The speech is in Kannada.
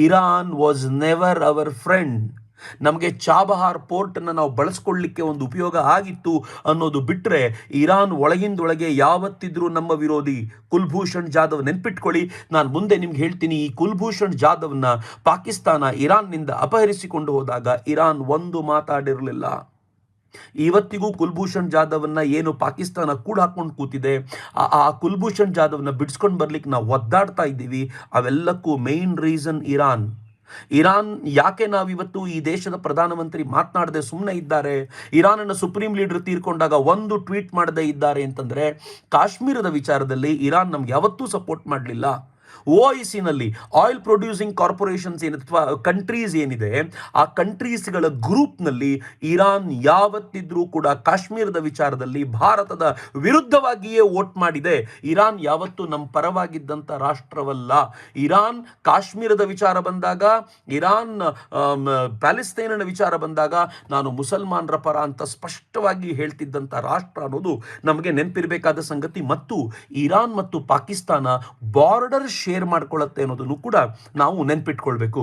Iran was never hour friend. ನಮಗೆ ಚಾಬಹಾರ್ ಪೋರ್ಟನ್ನು ನಾವು ಬಳಸ್ಕೊಳ್ಳಿಕ್ಕೆ ಒಂದು ಉಪಯೋಗ ಆಗಿತ್ತು ಅನ್ನೋದು ಬಿಟ್ಟರೆ ಇರಾನ್ ಒಳಗಿಂದೊಳಗೆ ಯಾವತ್ತಿದ್ರೂ ನಮ್ಮ ವಿರೋಧಿ. ಕುಲ್ಭೂಷಣ್ ಜಾಧವ್ ನೆನ್ಪಿಟ್ಕೊಳ್ಳಿ, ನಾನು ಮುಂದೆ ನಿಮ್ಗೆ ಹೇಳ್ತೀನಿ. ಈ ಕುಲ್ಭೂಷಣ್ ಜಾಧವ್ನ ಪಾಕಿಸ್ತಾನ ಇರಾನ್ನಿಂದ ಅಪಹರಿಸಿಕೊಂಡು ಹೋದಾಗ ಇರಾನ್ ಒಂದು ಮಾತಾಡಿರಲಿಲ್ಲ. ಇವತ್ತಿಗೂ ಕುಲ್ಭೂಷಣ್ ಜಾಧವ್ನ ಏನು ಪಾಕಿಸ್ತಾನ ಕೂಡ ಹಾಕೊಂಡು ಕೂತಿದೆ, ಆ ಕುಲ್ಭೂಷಣ್ ಜಾಧವ್ನ ಬಿಡಿಸ್ಕೊಂಡು ಬರ್ಲಿಕ್ಕೆ ನಾವು ಒದ್ದಾಡ್ತಾ ಇದ್ದೀವಿ. ಅವೆಲ್ಲಕ್ಕೂ ಮೇನ್ ರೀಸನ್ ಇರಾನ್. ಯಾಕೆ ನಾವಿವತ್ತು ಈ ದೇಶದ ಪ್ರಧಾನಮಂತ್ರಿ ಮಾತನಾಡದೆ ಸುಮ್ಮನೆ ಇದ್ದಾರೆ, ಇರಾನ್ನ ಸುಪ್ರೀಂ ಲೀಡರ್ ತೀರ್ಕೊಂಡಾಗ ಒಂದು ಟ್ವೀಟ್ ಮಾಡದೇ ಇದ್ದಾರೆ ಅಂತಂದ್ರೆ, ಕಾಶ್ಮೀರದ ವಿಚಾರದಲ್ಲಿ ಇರಾನ್ ನಮ್ಗೆ ಯಾವತ್ತೂ ಸಪೋರ್ಟ್ ಮಾಡಲಿಲ್ಲ. OICನಲ್ಲಿ ಆಯಿಲ್ ಪ್ರೊಡ್ಯೂಸಿಂಗ್ ಕಾರ್ಪೊರೇಷನ್ಸ್ ಅಥವಾ ಕಂಟ್ರೀಸ್ ಏನಿದೆ, ಆ ಕಂಟ್ರೀಸ್ಗಳ ಗ್ರೂಪ್ನಲ್ಲಿ ಇರಾನ್ ಯಾವತ್ತಿದ್ರೂ ಕೂಡ ಕಾಶ್ಮೀರದ ವಿಚಾರದಲ್ಲಿ ಭಾರತದ ವಿರುದ್ಧವಾಗಿಯೇ ವೋಟ್ ಮಾಡಿದೆ. ಇರಾನ್ ಯಾವತ್ತೂ ನಮ್ಮ ಪರವಾಗಿದ್ದಂಥ ರಾಷ್ಟ್ರವಲ್ಲ. ಇರಾನ್ ಕಾಶ್ಮೀರದ ವಿಚಾರ ಬಂದಾಗ, ಇರಾನ್ ಪ್ಯಾಲೆಸ್ತೈನಿನ ವಿಚಾರ ಬಂದಾಗ ನಾನು ಮುಸಲ್ಮಾನರ ಪರ ಅಂತ ಸ್ಪಷ್ಟವಾಗಿ ಹೇಳ್ತಿದ್ದಂಥ ರಾಷ್ಟ್ರ ಅನ್ನೋದು ನಮಗೆ ನೆನಪಿರಬೇಕಾದ ಸಂಗತಿ. ಮತ್ತು ಇರಾನ್ ಮತ್ತು ಪಾಕಿಸ್ತಾನ ಬಾರ್ಡರ್ ಶೇರ್ ಮಾಡ್ಕೊಳ್ಳುತ್ತೆ ಅನ್ನೋದನ್ನು ಕೂಡ ನಾವು ನೆನ್ಪಿಟ್ಕೊಳ್ಬೇಕು.